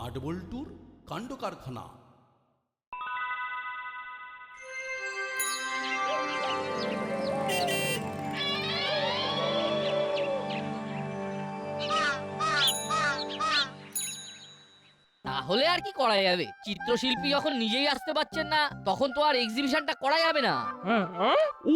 নাটবল্টুর কাণ্ড কারখানা। তাহলে আর কি করা যাবে? চিত্রশিল্পী যখন নিজেই আসতে পারছেন না, তখন তো আর এক্সিবিশনটা করা যাবে না। হ্যাঁ,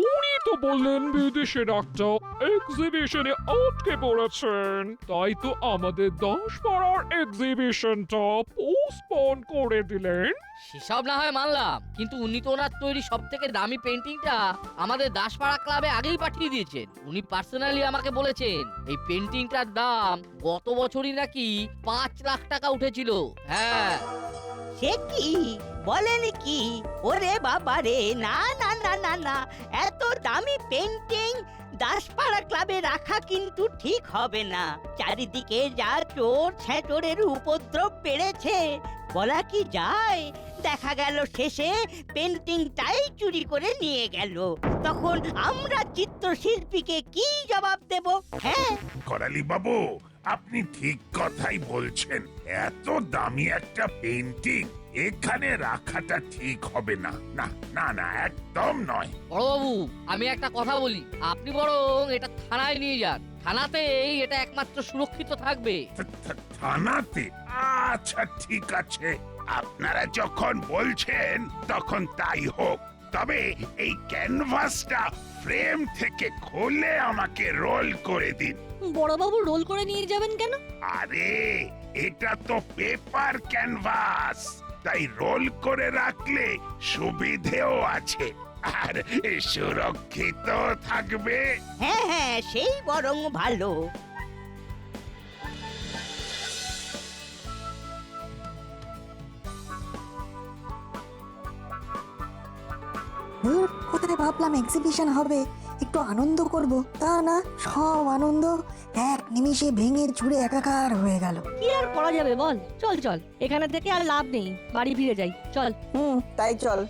উনি তো বললেন বিদেশের একটা এক্সিবিশনে আটকে পড়েছেন, তাই তো আমাদের 10 পাড়ার এক্সিবিশনটা পোস্টপোন করে দিলেন। সেসব না হয় মানলাম, কিন্তু উনি তো ওনার তৈরি সব থেকে দামি পেন্টিংটা আমাদের দাসপাড়া ক্লাবে আগেই পাঠিয়ে দিয়েছেন। উনি পার্সোনালি আমাকে বলেছেন এই পেন্টিংটার দাম গত বছরই নাকি 5 লাখ টাকা উঠেছিল। হ্যাঁ, সে কি বলেন কি? ওরে বাবা রে, না না না না না, এত দামি পেন্টিং দাসপাড়া ক্লাবে রাখা কিন্তু ঠিক হবে না। চারিদিকে যা চোর ছেঁচোরের উপদ্রব বেড়েছে, বলা কি যায়? দেখা গেল শেষে পেন্টিংটাই চুরি করে নিয়ে গেল, তখন আমরা চিত্রশিল্পীকে কি জবাব দেব? হ্যাঁ, করালি বাবু, আপনি ঠিক কথাই বলছেন। এত দামি একটা পেন্টিং এখানে রাখাটা ঠিক হবে না। না না না, একদম নয়। বড়বাবু, আমি একটা কথা বলি, আপনি বরং এটা থানায় নিয়ে যান। থানাতেই এটা একমাত্র সুরক্ষিত থাকবে। থানাতে? আচ্ছা ঠিক আছে, আপনারা যখন বলছেন তখন তাই হোক। তবে এই ক্যানভাসটা ফ্রেম থেকে খুলে আমাকে রোল করে দিন। বড়বাবু রোল করে নিয়ে যাবেন কেন? আরে এটা তো পেপার ক্যানভাস, তাই রোল করে রাখলে সুবিধেও আছে আর সুরক্ষিত থাকবে। হ্যাঁ হ্যাঁ, সেই বরং ভালো। কোথায় ভাবলাম এক্সিবিশন হবে, একটু আনন্দ করব, তা না, সব আনন্দ এক নিমিষে ভেঙে চুরে একাকার হয়ে গেল। কি আর করা যাবে বল? চল চল, এখানে থেকে আর লাভ নেই, বাড়ি ফিরে যাই, চল। তাই চল।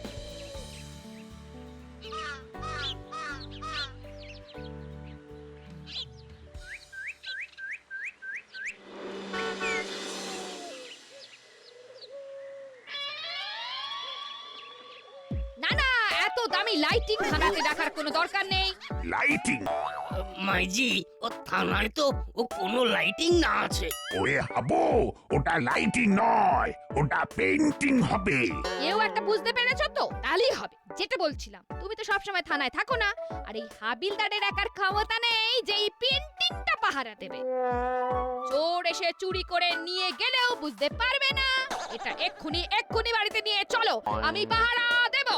না না, এত দামি লাইটিং থানাতে রাখার কোনো দরকার নেই। লাইটিং? মাইজি, ও থানায় তো ও কোনো লাইটিং না আছে। ওরে হাবো, ওটা লাইটিং নয়, ওটা পেইন্টিং হবে। কেউ একটা বুঝতে পেরেছো তো? তাহলেই হবে। যেটা বলছিলাম, তুমি তো সবসময় থানায় থাকো না, আর এই হাবিলদারের একার ক্ষমতা নেই যে এই পেন্টিংটা পাহারা দেবে। চোর এসে চুরি করে নিয়ে গেলেও বুঝতে পারবে না। এটা এক্ষুনি এক্ষুনি বাড়িতে নিয়ে চলো, আমি পাহারা দেব।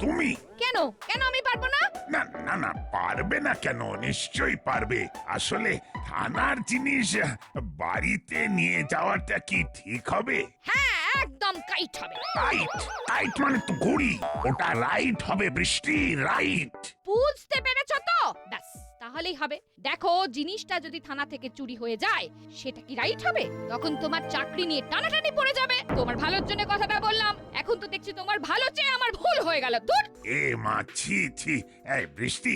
তুমি? কেন কেন আমি পারবো না? না না না, পারবে না কেন? নিশ্চয়ই পারবে। আসলে থানার জিনিস বাড়িতে নিয়ে যাওয়াটা কি ঠিক হবে? হ্যাঁ, একদম কাইট হবে। রাইট? রাইট মানে তো ঘুড়ি, ওটা রাইট হবে বৃষ্টি, রাইট। বুঝতে পেরেছো তো? ব্যাস, তাহলেই হবে। দেখো, জিনিসটা যদি থানা থেকে চুরি হয়ে যায়, সেটা কি রাইট হবে? তখন তোমার চাকরি নিয়ে টানাটানি পড়ে যাবে। তোমার ভালোর জন্য কথাটা বললাম, এখন তো দেখছি তোমার ভালো চেয়ে আমার ভুল হয়ে গেল। দূর! এ মা, ছি ছি। এই বৃষ্টি,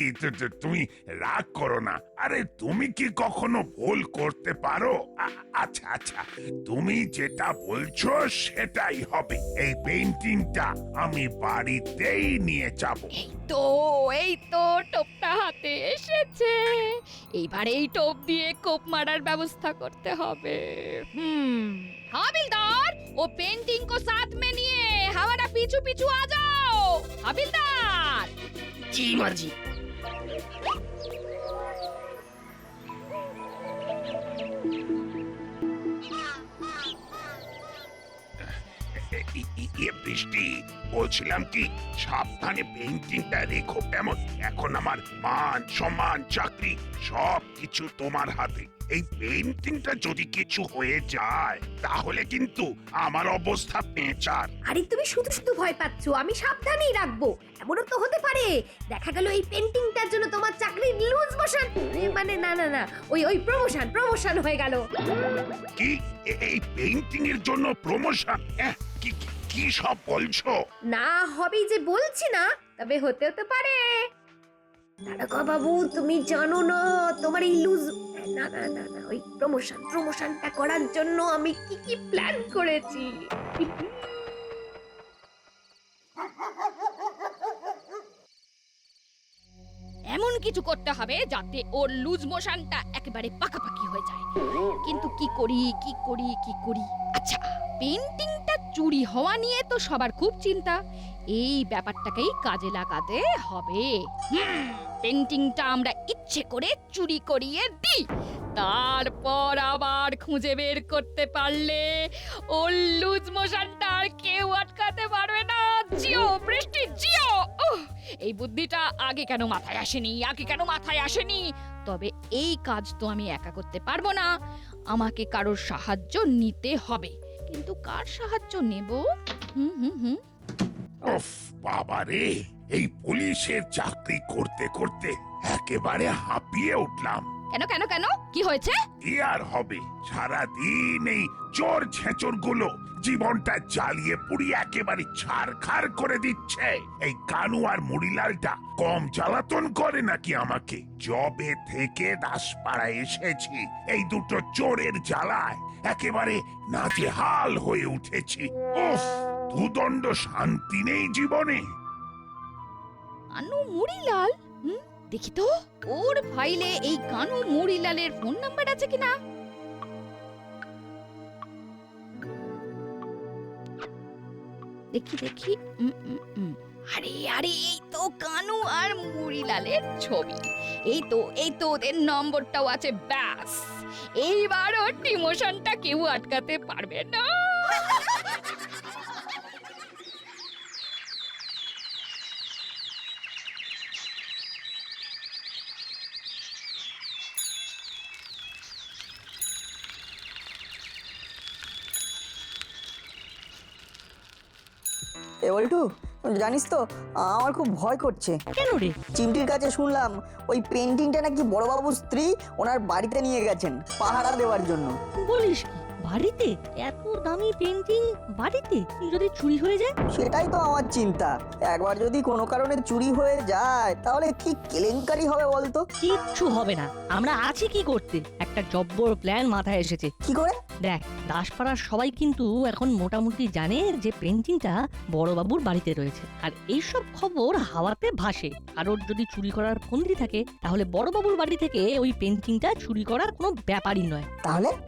তুমি রাগ করো না। আরে তুমি কি কখনো ভুল করতে পারো? আচ্ছা আচ্ছা, তুমি যেটা বলছো সেটাই হবে। এই পেইন্টিংটা আমি বাড়িতেই নিয়ে যাব। এই তো টোপটা হাতে এসেছে। এইবার এই টোপ দিয়ে কোপ মারার ব্যবস্থা করতে হবে। হাবিলদার, ও पेंटिंग को साथ में लिए हमारा पीछू पीछू आ जाओ। হাবিলদার! জি মাঝি। বৃষ্টি, বলছিলাম কি, সাবধানে পেইন্টিংটা রেখো। কেমন? এখন আমার মান সম্মান চাকরি সব কিছু তোমার হাতে। এই পেইন্টিংটা যদি কিছু হয়ে যায় তাহলে কিন্তু আমার অবস্থা পেঁচার। আরে তুমি শুধু শুধু ভয় পাচ্ছো, আমি সাবধানেই রাখবো। এমনও তো হতে পারে দেখা গেল এই পেন্টিংটার জন্য তোমার চাকরির লুজ মোশন, মানে না না না, ওই প্রমোশন হয়ে গেল। কি? এই পেইন্টিং এর জন্য প্রমোশন? কি কি সব বলছো? না হবে যে বলছি না, তবে হতেও তো পারে। দারোগা বাবু, তুমি জানো না তোমার এই লুজ না না না না, ওই প্রমোশনটা করার জন্য আমি কি কি প্ল্যান করেছি। এমন কিছু করতে হবে যাতে ওর লুজ মোশনটা একেবারে পাকাপাকি হয়ে যায়। কিন্তু কি করি? আচ্ছা, পেন্টিংটা চুরি হওয়া নিয়ে তো সবার খুব চিন্তা। এই ব্যাপারটাকেই কাজে লাগাতে হবে। পেন্টিংটা আমরা ইচ্ছে করে চুরি করিয়ে দিই, তারপর আবার খুঁজে বের করতে পারলে ওর লুজ মোশনটা আর কেউ আটকাতে পারবে না। জিও বৃষ্টি, জিও! এই বুদ্ধিটা আগে কেন মাথায় আসেনি? তবে এই কাজ তো আমি একা করতে পারবো না, আমাকে কারোর সাহায্য নিতে হবে। কিন্তু কার সাহায্য নেব? উফ বাবা রে, এই পুলিশের চাকরি করতে করতে একেবারে হাঁপিয়ে উঠলাম। কেন কি হয়েছে? কি আর হবে, সারাদিন এই চোর ছেঁচোর গুলো জীবনটা জ্বালিয়ে পুড়িয়ে একেবারে ছারখার করে দিচ্ছে। এই কানু আর মুড়িলালটা কম জ্বালাতন করে নাকি আমাকে? জবে থেকে দাসপাড়ায় এসেছি, এই দুটো চোরের জ্বালায় একেবারে নাজেহাল হয়ে উঠেছি। উফ, দুদণ্ড শান্তি নেই জীবনে। কানু মুড়িলাল? দেখি তো ওর ফাইলে এই কানু মুড়িলালের ফোন নাম্বার আছে কিনা। দেখি। আরে এই তো কানু আর মুড়িলালের ছবি। এই তো ওদের নম্বরটাও আছে। ব্যাস, এইবার ওর ডিমোশনটা কেউ আটকাতে পারবে না। এ বল্টু, জানিস তো আমার খুব ভয় করছে। কেন রে? চিমটির কাছে শুনলাম ওই পেন্টিংটা নাকি বড়বাবুর স্ত্রী ওনার বাড়িতে নিয়ে গেছেন পাহারা দেওয়ার জন্য। বলিস কি? বাড়িতে? এত দামি পেন্টিং বাড়িতে? যদি চুরি হয়ে যায়? সেটাই তো আমার চিন্তা। একবার যদি কোনো কারণে চুরি হয়ে যায় তাহলে কি কেলেঙ্কারি হবে বলতো? কিচ্ছু হবে না, আমরা আছি কি করতে। একটা জব্বর প্ল্যান মাথায় এসেছে। কি করে? দেখ, দাসপাড়ার সবাই কিন্তু এখন মোটামুটি জানে যে পেন্টিংটা বড়বাবুর বাড়িতে রয়েছে, আর এইসব খবর হাওয়াতে ভাসে। কারোর যদি চুরি করার ফন্দি থাকে তাহলে বড়বাবুর বাড়ি থেকে ওই পেন্টিংটা চুরি করার কোনো ব্যাপারই নয়।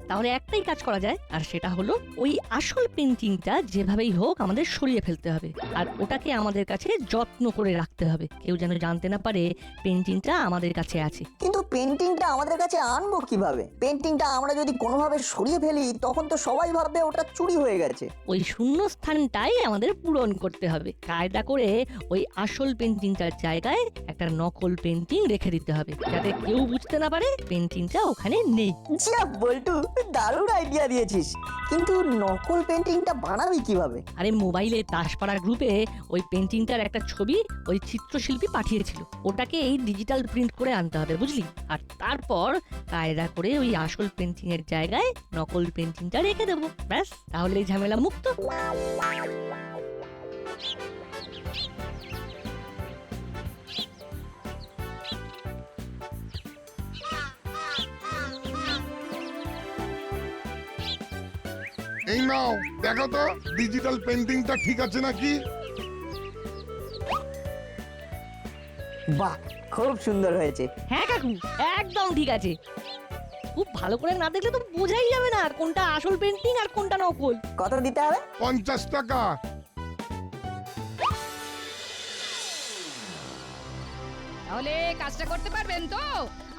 তাহলে একটাই কাজ করা যায়, আর সেটা হলো ওই আসল পেন্টিংটা যেভাবেই হোক আমাদের সরিয়ে ফেলতে হবে, আর ওটাকে আমাদের কাছে যত্ন করে রাখতে হবে। কেউ যেন জানতে না পারে পেন্টিংটা আমাদের কাছে আছে। কিন্তু পেন্টিংটা আমাদের কাছে আনবো কিভাবে? পেন্টিংটা আমরা যদি কোনোভাবে সরিয়ে ফেলি তখন তো সবাই ভাববে ওটা চুরি হয়ে গেছে। ওই শূন্য স্থানটাই আমাদের পূরণ করতে হবে। কায়দা করে ওই আসল পেন্টিংটার জায়গায় একটা নকল পেন্টিং রেখে দিতে হবে, যাতে কেউ বুঝতে না পারে পেন্টিংটা ওখানে নেই। যা বল্টু, দারুণ আইডিয়া দিয়েছিস। কিন্তু নকল পেন্টিংটা বানাবি কিভাবে? আরে মোবাইলে দাসপাড়া গ্রুপে ওই পেন্টিংটার একটা ছবি ওই চিত্রশিল্পী পাঠিয়েছিল, ওটাকে এই ডিজিটাল প্রিন্ট করে আনতে হবে, বুঝলি? আর তারপর কায়দা করে ওই আসল পেন্টিং এর জায়গায় নকল পেন্টিংটা রেখে দেবো। ব্যাস, তাহলে এই ঝামেলা মুক্ত। এই নাও, দেখো তো ডিজিটাল পেন্টিংটা ঠিক আছে নাকি? বাহ, খুব সুন্দর হয়েছে। হ্যাঁ কাকু, একদম ঠিক আছে। খুব ভালো করে না দেখলে তো বোঝাই যাবে না কোনটা আসল পেন্টিং আর কোনটা নকল। কত দিতে হবে? 50 টাকা। তাহলে কাজটা করতে পারবেন তো?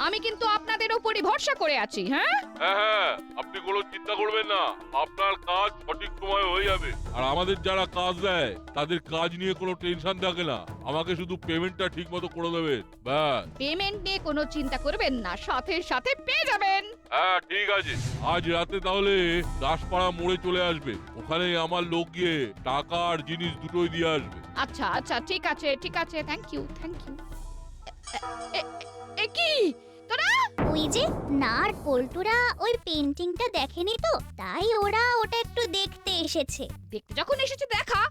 আমি কিন্তু আপনাদের উপরই ভরসা করে আছি। হ্যাঁ, আপনি কোনো চিন্তা করবেন না, আপনার কাজ সঠিক সময় হয়ে যাবে। আর আমাদের যারা কাজ দেয় তাদের কাজ নিয়ে কোনো টেনশন থাকে না, আমাকে শুধু পেমেন্টটা ঠিক মতো করে দেবেন, ব্যাস। পেমেন্ট নিয়ে কোনো চিন্তা করবেন না, সাথে সাথে পেয়ে যাবেন। হ্যাঁ ঠিক আছে, আজ রাতে তাহলে দাসপাড়া মোড়ে চলে আসবে, ওখানে আমার লোক গিয়ে টাকা আর জিনিস দুটোই দিয়ে আসবে। আচ্ছা, ঠিক আছে। Thank you. কি তোরা? ওই যে নার পল্টুরা ওই পেন্টিংটা দেখেনি তো, তাই ওরা ওটা একটু দেখতে এসেছে। দেখতে যখন এসেছে দেখা,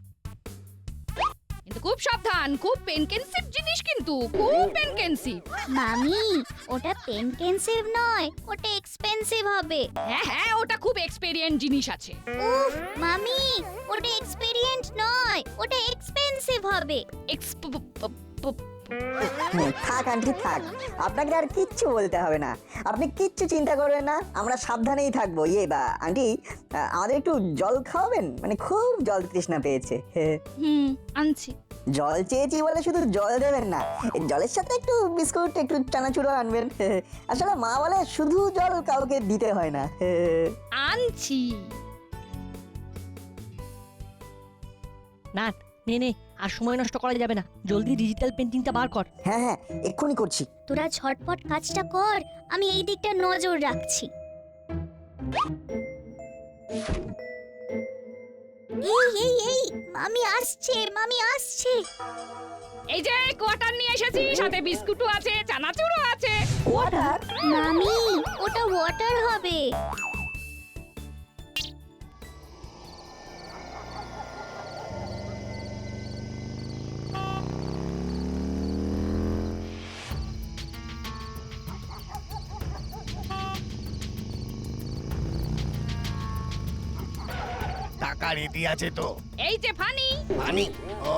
কিন্তু খুব সাবধান, খুব পেনকেন্সিভ জিনিস, কিন্তু খুব পেনকেন্সিভ। মামি ওটা পেনকেন্সিভ নয়, ওটা এক্সপেন্সিভ হবে। হ্যাঁ হ্যাঁ, ওটা খুব এক্সপেরিয়েন্স জিনিস আছে। উফ মামি ওটা এক্সপেরিয়েন্ট নয়, ওটা এক্সপেন্সিভ হবে। থাক আন্টি থাক, আপনাকে আর কিচ্ছু বলতে হবে না, আপনি কিচ্ছু চিন্তা করবেন না, আমরা সাবধানেই থাকবো। ইয়ে বা আন্টি, আমাদের একটু জল খাওয়াবেন, মানে খুব জল তৃষ্ণা পেয়েছে। আনছি। জল চেয়েছি বলে শুধু জল দেবেন না, এই জলের সাথে একটু বিস্কুট একটু চানাচুরও আনবেন। আসলে মা বলে শুধু জল কাউকে দিতে হয় না। আনছি। না নে নে, আর সময় নষ্ট করা যাবে না, জলদি ডিজিটাল পেন্টিংটা বার কর। হ্যাঁ হ্যাঁ, এক্ষুনি করছি। তোরা ঝটপট কাজটা কর, আমি এই দিকটা নজর রাখছি। এই এই এই মামি আসছে, মামি আসছে। এই যে কোয়ার্টার নিয়ে এসেছি, সাথে বিস্কুটও আছে, চানাচুরও আছে। ওয়াটার? মামি ওটা ওয়াটার হবে। টাকা রেডি আছে তো? এই যে ফানি। মানি? ও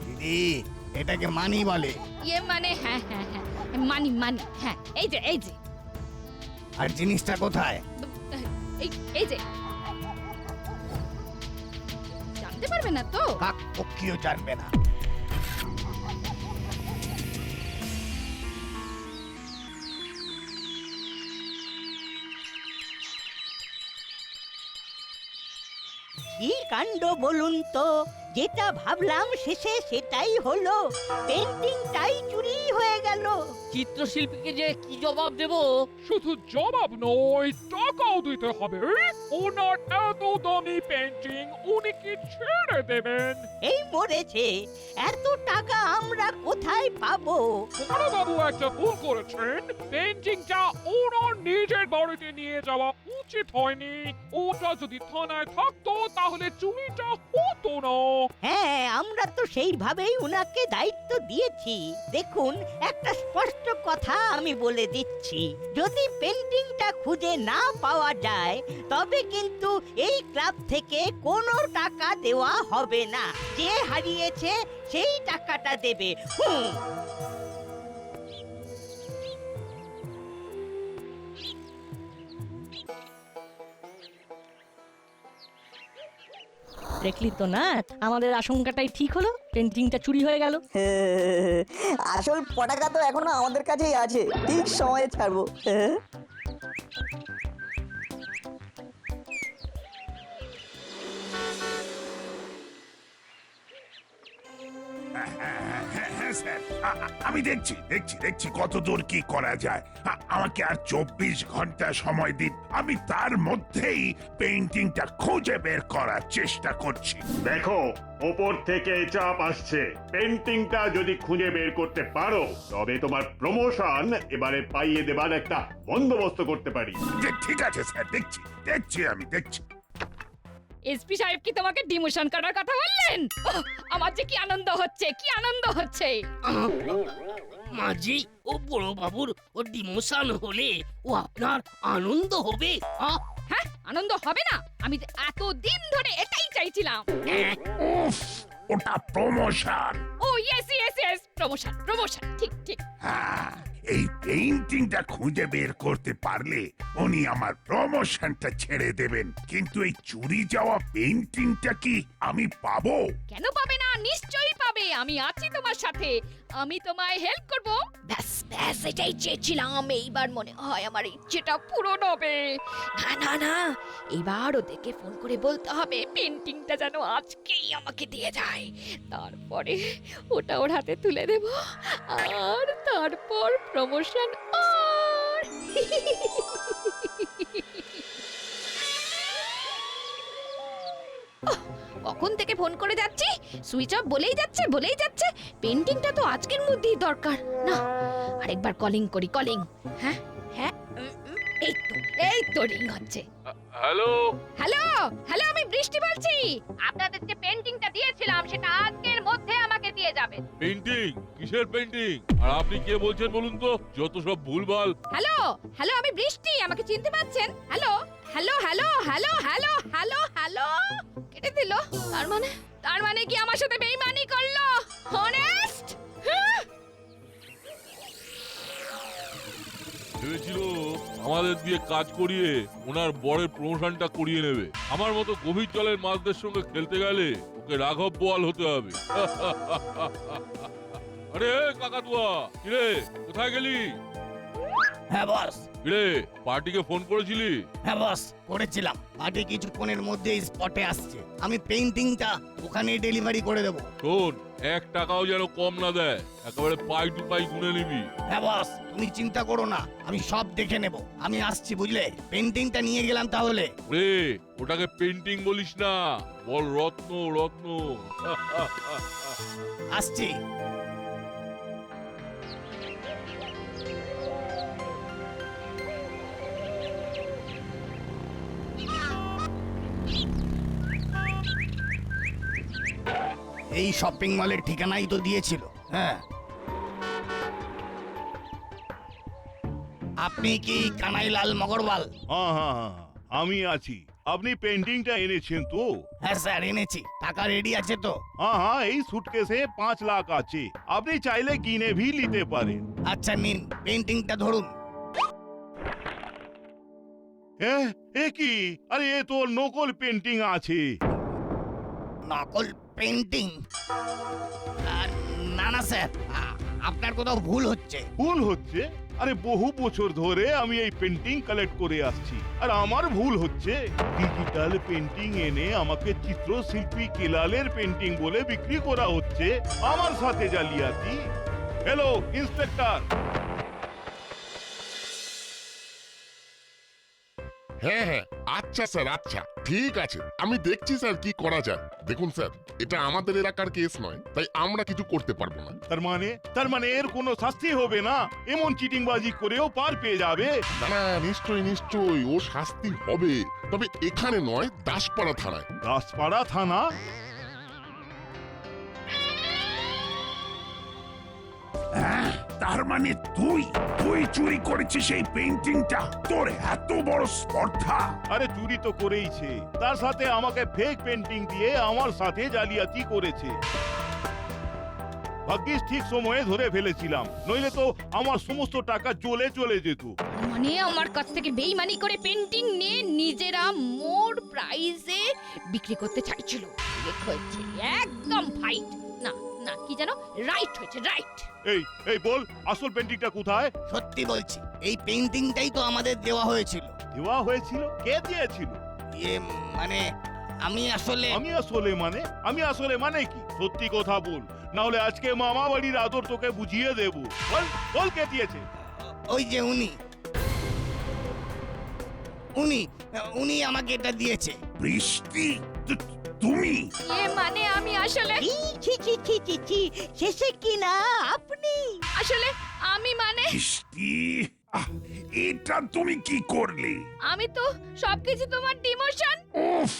দিদি, এটাকে মানি বলে। ইয়ে মানে হ্যাঁ হ্যাঁ হ্যাঁ, মানি মানি, হ্যাঁ। এই যে এই যে, আর জিনিসটা কোথায়? এই এই যে, জানতে পারবে না তো? কাক পক্ষীও জানবে না। কি কাণ্ড বলুন তো, যেটা ভাবলাম শেষে সেটাই হলো, পেন্টিংটাই চুরি হয়ে গেল। চিত্রশিল্পীকে যে কি জবাব দেব? শুধু জবাব নয়, টাকাও দিতে হবে। ওনার এত দামি পেন্টিং উনি কি ছেড়ে দেবেন? এই মরেছে, এত টাকা আমরা কোথায় পাবো? বাবু একটা ভুল করেছেন, পেন্টিংটা ওনার নিজের বাড়িতে নিয়ে যাওয়া উচিত হয়নি। ওটা যদি থানায় থাকতো তাহলে চুরিটা হতো না। হ্যাঁ, আমরা তো সেইভাবেই উনাকে দায়িত্ব দিয়েছি। দেখুন, একটা স্পষ্ট কথা আমি বলে দিচ্ছি, যদি পেন্টিংটা খুঁজে না পাওয়া যায় তবে কিন্তু এই ক্লাব থেকে কোনো টাকা দেওয়া হবে না। যে হারিয়েছে সেই টাকাটা দেবে। দেখলি তো না, আমাদের আশঙ্কাটাই ঠিক হলো, পেন্টিংটা চুরি হয়ে গেল। আসল পটাকা তো এখনো আমাদের কাছেই আছে, ঠিক সময়ে ছাড়বো। হ্যাঁ স্যার, আমি দেখছি দেখছি দেখছি কত দূর কি করা যায়। আমাকে আর 24 ঘন্টা সময় দিন, আমি তার মধ্যেই পেইন্টিংটা খুঁজে বের করার চেষ্টা করছি। দেখো, ওপর থেকে চাপ আসছে, পেন্টিংটা যদি খুঁজে বের করতে পারো তবে তোমার প্রমোশন এবারে পাইয়ে দেবার একটা বন্দোবস্ত করতে পারি। ঠিক আছে স্যার, দেখছি দেখছি আমি দেখছি। এসপি সাহেব কি তোমাকে ডিমোশন করার কথা বললেন? ওহ, আমার যে কি আনন্দ হচ্ছে, কি আনন্দ হচ্ছে। মাঝি ও বড় বাবুর ও ডিমোশন হলে ও আপনার আনন্দ হবে। হ্যাঁ, আনন্দ হবে না? আমি তো এত দিন ধরে এটাই চাইছিলাম। উফ, ওটা প্রমোশন। ও yes yes yes, promotion promotion, ঠিক ঠিক। হ্যাঁ, এই পেইন্টিংটা খুঁজে বের করতে পারলে উনি আমার প্রমোশনটা ছেড়ে দেবেন। কিন্তু এই চুরি যাওয়া পেইন্টিংটা কি আমি পাবো? কেন পাবে না? নিশ্চয়ই পাবে, আমি আছি তোমার সাথে, আমি তোমায় হেল্প করব। ব্যাস ব্যাস, এটাই চেয়েছিলাম। এইবার মনে হয় আমার ইচ্ছেটা পূরণ হবে। না না না, এবার ওদেরকে ফোন করে বলতে হবে পেন্টিংটা যেন আজকেই আমাকে দিয়ে যায়। তারপরে ওটা ওর হাতে তুলে দেব, আর তারপর প্রমোশন। আর কখন থেকে ফোন করে যাচ্ছি, সুইচ অফ বলেই যাচ্ছে বলেই যাচ্ছে। পেন্টিংটা তো আজকের মধ্যেই দরকার। না, আরেকবার কলিং করি, কলিং। হ্যাঁ হ্যাঁ, এই তো রিং হচ্ছে। হ্যালো হ্যালো হ্যালো, আমি বৃষ্টি বলছি। আপনাদের যে পেন্টিংটা দিয়েছিলাম সেটা আজকের মধ্যে আমাকে দিয়ে যাবেন। পেন্টিং? কিসের পেন্টিং? আর আপনি কে বলছেন বলুন তো? যত সব ভুলভাল। হ্যালো হ্যালো, আমি বৃষ্টি, আমাকে চিনতে পারছেন? Hello hello hello hello hello hello hello, কেটে দিল। তার মানে কি আমার সাথে বেইমানি করলো? অনেস্ট? ভেবেছিল আমাদের দিয়ে কাজ করিয়ে ওনার বরের প্রমোশনটা করিয়ে নেবে। আমার মতো গভীর জলের মাছদের সঙ্গে খেলতে গেলে ওকে রাঘব বোয়াল হতে হবে। আরে কাকাতুয়া, কিরে কোথায় গেলি? হ্যাঁ বস। কিরে পার্টিকে ফোন করেছিলি? হ্যাঁ বস, করেছিলাম। পার্টি কিছুক্ষণের মধ্যেই স্পটে আসছে। আমি পেইন্টিংটা ওখানে ডেলিভারি করে দেবো। শোন, 1 টাকাও যেন কম না দেয়, একেবারে পাই টু পাই গুনে নিবি। হ্যাঁ বস, তুমি চিন্তা করো না, আমি সব দেখে নেব। আমি আসছি বুঝলে। পেইন্টিংটা নিয়ে গেলাম তাহলে। রে ওটাকে পেন্টিং বলিস না, বল রত্ন রত্ন। আসছি। এই শপিং মলের ঠিকানাই তো দিয়েছিল। হ্যাঁ, আপনি কি কানাইলাল মগরওয়াল? হ্যাঁ হ্যাঁ হ্যাঁ, আমি আছি। আপনি পেন্টিংটা এনেছেন তো? হ্যাঁ স্যার, এনেছি। টাকা রেডি আছে তো? হ্যাঁ হ্যাঁ, এই সুটকেসে 5 লাখ আছে। আপনি চাইলে কিনে ভি নিতে পারেন। আচ্ছা নিন, পেইন্টিংটা ধরুন। এ কি? আরে এ তো নকল পেন্টিং আছে। নকল পেইন্টিং? না না স্যার, আপনার কোথাও ভুল হচ্ছে। ভুল হচ্ছে? আরে বহু বছর ধরে আমি এই পেন্টিং কালেক্ট করে আসছি, আর আমার ভুল হচ্ছে। ডিজিটাল পেন্টিং এনে আমাকে চিত্রশিল্পী কেলালের পেন্টিং বলে বিক্রি করা হচ্ছে। আমার সাথে জালিয়াতি। Hello inspector. হ্যাঁ হ্যাঁ, আচ্ছা স্যার, আচ্ছা ঠিক আছে, আমি দেখছি স্যার কি করা যায়। দেখুন স্যার, এটা আমাদের এলাকার কেস নয়, তাই আমরা কিছু করতে পারবো না। তার মানে এর কোনো শাস্তি হবে না? এমন চিটিংবাজি করেও পার পেয়ে যাবে? না না, নিশ্চয়ই নিশ্চয়ই ও শাস্তি হবে, তবে এখানে নয়, দাসপাড়া থানায়। দাসপাড়া থানা? তার মানে তুই চুরি করেছিস এই পেন্টিংটা? তোর এত বড় স্পর্ধা! আরে চুরি তো করেইছে, তার সাথে আমাকে ফেক পেন্টিং দিয়ে আমার সাথে জালিয়াতি করেছে। ভাগ্যিস ঠিক সময়ে ধরে ফেলেছিলাম, নইলে তো আমার সমস্ত টাকা চলে যেত। মানে আমার কাছ থেকে বেইমানি করে পেন্টিং নিয়ে নিজেরা মোর প্রাইসে বিক্রি করতে চাইছিল। ঠিক হয়েছে, একদম ফাইট। না না, কি জানো, রাইট হয়েছে, রাইট। এই বল, আসল পেন্টিংটা কোথায়? সত্যি বলছি, এই পেইন্টিংটাই তো আমাদের দেওয়া হয়েছিল। দেওয়া হয়েছিল? কে দিয়েছিল? মানে আমি আসলে মানে কি? সত্যি কথা বল, না হলে আজকে মামা বাড়ির আদর তোকে বুঝিয়ে দেব। বল কে দিয়েছে? ওই যে উনি আমাকে এটা দিয়েছে। বৃষ্টি, তুমি? মানে আমি আসলে শেষে কি না আপনি? আসলে আমি মানে বৃষ্টি, এটা তুমি কি করলে? আমি তো সবকিছু তোমার ডিমোশন। উফ,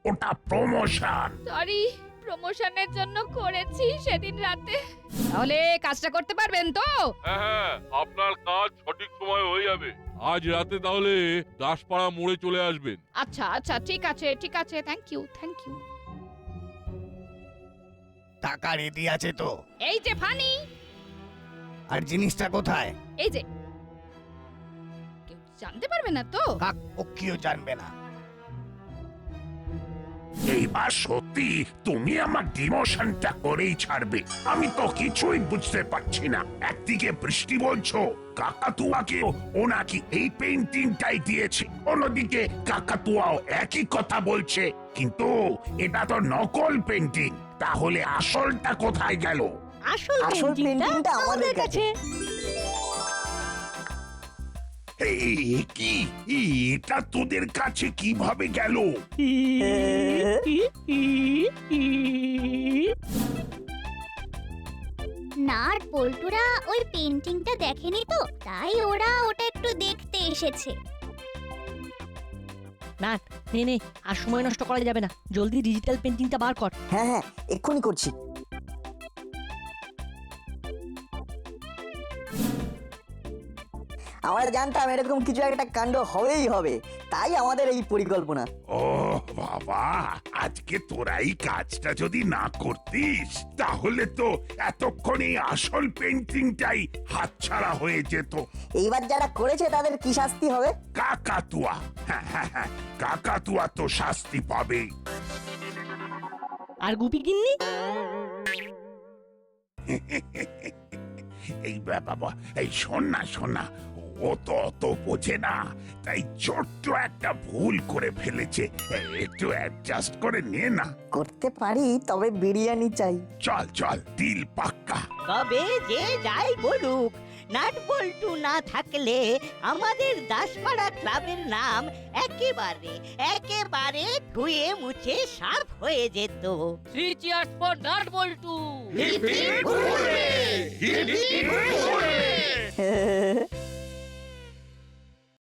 ওটা প্রমোশন। সরি, প্রমোশনের জন্য করেছি সেদিন রাতে। তাহলে কাজটা করতে পারবেন তো? হ্যাঁ, আপনার কাজ সঠিক সময় হয়ে যাবে। আজ রাতে তাহলে দাসপাড়া মোড়ে চলে আসবেন। আচ্ছা আচ্ছা, ঠিক আছে, থ্যাংক ইউ। টাকা রেডি আছে তো? এই যে ফানি। আর জিনিসটা কোথায়? এই যে, কেউ জানতে পারবে না তো? ও কেউ জানবে না। এইবার সত্যি তুমি আমার ডিমোশনটা করেই ছাড়বে। আমি তো কিছুই বুঝতে পারছি না। একদিকে বৃষ্টি বলছো কাকাতুয়াকে ও নাকি এই পেইন্টিংটাই দিয়েছে, অন্যদিকে কাকাতুয়াও একই কথা বলছে, কিন্তু এটা তো নকল পেইন্টিং। তাহলে আসলটা কোথায় গেল? আসল পেইন্টিংটা আমাদের কাছে। কি এটা তোদের কাছে কিভাবে গেল? না আর পল্টুরা ওই পেন্টিংটা দেখেনি তো, তাই ওরা ওটা একটু দেখতে এসেছে। না নে, আর সময় নষ্ট করা যাবে না, জলদি ডিজিটাল পেন্টিংটা বার কর। হ্যাঁ হ্যাঁ, এক্ষুনি করছি। আমরা জানতাম এরকম কিছু একটা কাণ্ড হবেই হবে, তাই আমাদের এই পরিকল্পনা। ও বাবা, আজকে তোরা এই কাজটা যদি না করতিস তাহলে তো এতক্ষণ এই আসল পেন্টিংটাই হাতছাড়া হয়ে যেত। এইবার যারা করেছে তাদের কি শাস্তি হবে? কাকাতুয়া, হ্যাঁ, কাকাতুয়া তো শাস্তি পাবে। আর গুপি গিন্নি? এই বাবা, এই শোন না, ও তো অত বোঝে না, তাই ছোট্ট একটা ভুল করে ফেলেছে, একটু অ্যাডজাস্ট করে নে না। করতে পারি, তবে বিরিয়ানি চাই। চল দিল পাক্কা। তবে যে যাই বলুক, নাট বল্টু না থাকলে আমাদের দাসপাড়া ক্লাবের নাম একেবারে ধুয়ে মুছে সাফ হয়ে যেত। 3 cheers for নাট বল্টু। Hip hip hurray! Hip hip hurray!